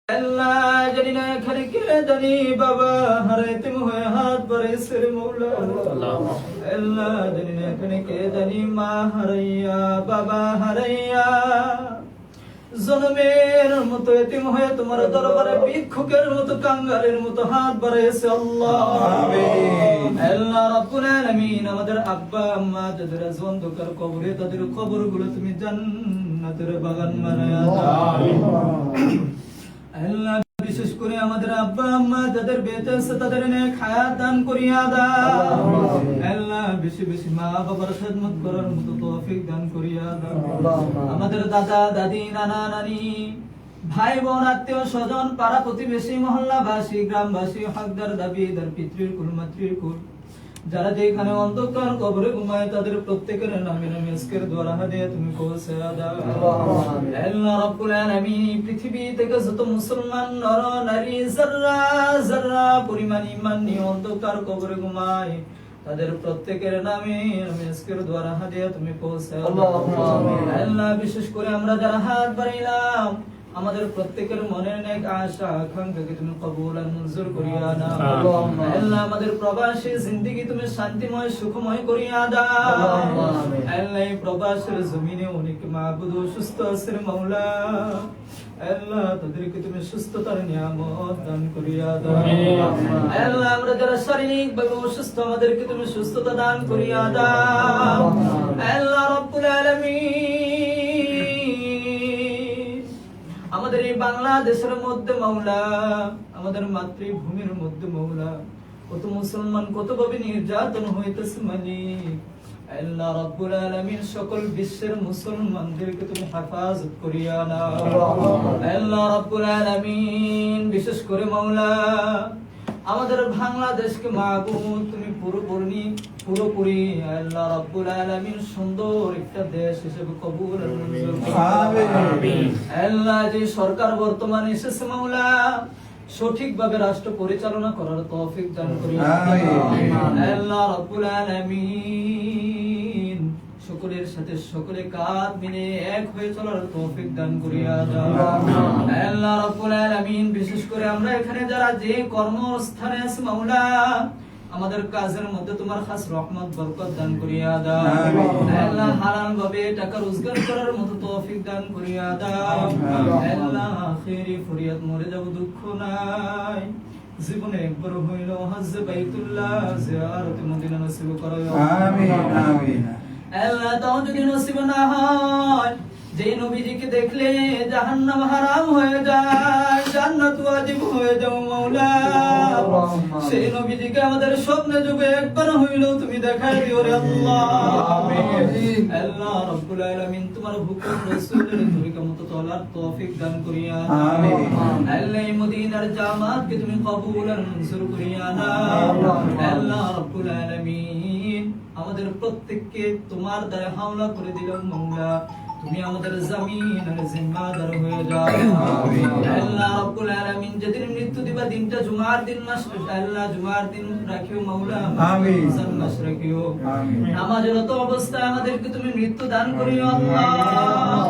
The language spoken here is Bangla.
अल्लाह जनीना खर के दनी बाबा हरे तुम हुए हाथ बरे सिर मौला अल्लाह जनीना खर के दनी माँ हरैया बाबा हरैया জনমের মতো এতিম হয়ে তোমার দরবারে ভিক্ষুকের মতো কাঙ্গালের মতো হাত বাড়িয়েছে আল্লাহ আমিন আল্লাহ রাব্বুল আলামিন আমাদের আব্বা আম্মা যাদের অন্ধকার কবরে তাদের কবরগুলো তুমি জান্নাতের বাগান বানায়া দাও আল্লাহ বিশেষ করে আমাদের আব্বা আম্মা যাদের বেঁচে আছে তাদের নেক হায়াত দান করিয়া দাও আল্লাহ বেশি বেশি মা বাবার খেদমত করার মতো তৌফিক দান করিয়া দাও আমাদের দাদা দাদি নানা নানি ভাই বোন আত্মীয় স্বজন পাড়া প্রতিবেশী মহল্লাবাসী গ্রামবাসী হকদার দাবিদার পিতৃর কুল মাতৃর কুল যারা যেখানে অন্ধকার কবরে ঘুমায় তাদের প্রত্যেকের নামে নামে আজকের দোয়া হাদিয়া তুমি পৌঁছে দাও আল্লাহ রাব্বুল আলামিন পৃথিবী থেকে যত মুসলমান নর নারী যারা যারা পরিমাণ ঈমান নিয়ে অন্ধকার কবরে ঘুমায় তাদের প্রত্যেকের নামে নামে আজকের দোয়া হাদিয়া তুমি পৌঁছে দাও আল্লাহ বিশেষ করে আমরা যারা হাত বাড়াইলাম আমাদের প্রত্যেকের মনের নেক আশা আকাঙ্ক্ষাকে তুমি কবুল আর মঞ্জুর করিয়া নাও আল্লাহ আমাদের প্রবাসী জিন্দেগি তুমি শান্তিময় সুখময় করিয়া দাও আল্লাহ এই প্রবাসের জমিনে অনেক মাবুদ সুস্থ আছে মাওলা আল্লাহ তাদেরকে তুমি সুস্থতার নিয়ামত দান করিয়া দাও আল্লাহ আমরা যারা শারীরিকভাবে অসুস্থ আমাদেরকে তুমি সুস্থতা দান করিয়া দাও আল্লাহ রাব্বুল আলামিন আমাদের এই বাংলাদেশের মধ্যে মাওলা আমাদের মাতৃভূমির মধ্যে মাওলা কত মুসলমান কত ভাবে নির্যাতন হইতেছে মালিক আল্লাহ রাব্বুল আলামিন সকল বিশ্বের মুসলমানদেরকে তুমি হেফাজত করিয়া নাও আল্লাহ রাব্বুল আলামিন বিশেষ করে মাওলা আমাদের বাংলাদেশকে মাবুদ তুমি পুরোপুরি আল্লাহ রাব্বুল আলামিন সুন্দর একটা দেশ হিসেবে কবুল আর মঞ্জুর করুন আমিন আল্লাহ যে সরকার বর্তমানে এসেছে মাওলা সঠিকভাবে রাষ্ট্র পরিচালনা করার তৌফিক দান করিয়া আমিন আল্লাহ রাব্বুল আলামিন সকলের সাথে সকলে কাঁধ মিলে এক হয়ে চলার তৌফিক দান করিয়া দাও আল্লাহ রাব্বুল আলামিন বিশেষ করে আমরা এখানে যারা যে কর্মস্থানে আছি মাওলা আমাদের কাজের মধ্যে তোমার খাস রহমত বরকত দান করিয়া দাও আল্লাহ হালাল ভাবে টাকা রোজগার করার মতো তৌফিক দান করিয়া দাও আল্লাহ আখিরি ফরিয়াদ মরে যাব দুঃখ নাই জীবনে একবার হইল হজ বাইতুল্লাহ জিয়ারত মদিনা নসিব করো আমিন আমিন আল্লাহ তাও যদি নসিব না হয় যে নবীজিকে দেখলে জাহান্নাম হারাম হয়ে যায় জান্নাত ওয়াজিব হয়ে যাও মাওলা সেই নবীজিকে আমাদের স্বপ্নে যুগে একবার হইলেও তুমি দেখাই দিও রে আল্লাহ আমিন আল্লাহ রাব্বুল আলামিন তোমার হুকুম রাসূলের তরিকা মতো চলার তৌফিক দান করিয়া আমিন আল্লাহ মদিনার জামাতকে তুমি কবুল আর মঞ্জুর করিয়া নাও আল্লাহ রাব্বুল আলামিন আমাদের প্রত্যেককে তোমার দ্বারা হাওলা করে দিলাম মাওলা তুমি আমাদের জমিনের জিম্মাদার হয়ে যাও আমিন আল্লাহ রাব্বুল আলামিন যেদিন মৃত্যু দিবা দিনটা জুমার দিন মাস আল্লাহ জুমার দিন রাখিও মাওলা আমিন মাস রাখিও আমিন নামাজরত অবস্থায় আমাদেরকে তুমি মৃত্যু দান করিও আল্লাহ